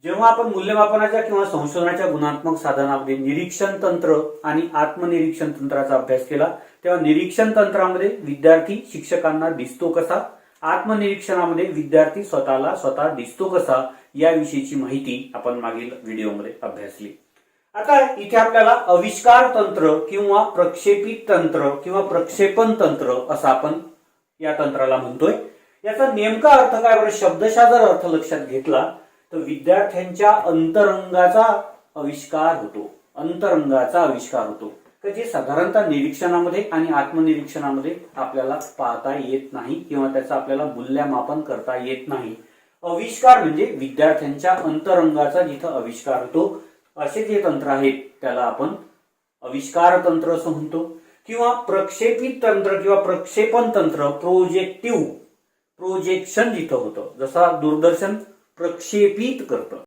जेव्हा आपण मूल्यमापनाच्या किंवा संशोधनाच्या गुणात्मक साधनामध्ये निरीक्षण तंत्र आणि आत्मनिरीक्षण तंत्राचा अभ्यास केला, तेव्हा निरीक्षण तंत्रामध्ये विद्यार्थी शिक्षकांना दिसतो कसा, आत्मनिरीक्षणामध्ये विद्यार्थी स्वतःला स्वतः दिसतो कसा, याविषयीची माहिती आपण मागील व्हिडिओमध्ये अभ्यासली. आता इथे आपल्याला आविष्कार तंत्र किंवा प्रक्षेपित तंत्र किंवा प्रक्षेपण तंत्र असं आपण या तंत्राला म्हणतोय. याचा नेमका अर्थ काय बरं, शब्दशः जर अर्थ लक्षात घेतला तर विद्यार्थ्यांच्या अंतरंगाचा आविष्कार होतो. अंतरंगाचा आविष्कार होतो की जे साधारणतः निरीक्षणामध्ये आणि आत्मनिरीक्षणामध्ये आपल्याला पाहता येत नाही किंवा त्याचं आपल्याला मूल्यमापन करता येत नाही. आविष्कार म्हणजे विद्यार्थ्यांच्या अंतरंगाचा जिथं आविष्कार होतो असे जे तंत्र आहेत त्याला आपण आविष्कार तंत्र असं म्हणतो. किंवा प्रक्षेपित तंत्र किंवा प्रक्षेपण तंत्र, प्रोजेक्शन जिथं होतं, जसा दूरदर्शन प्रक्षेपित करतं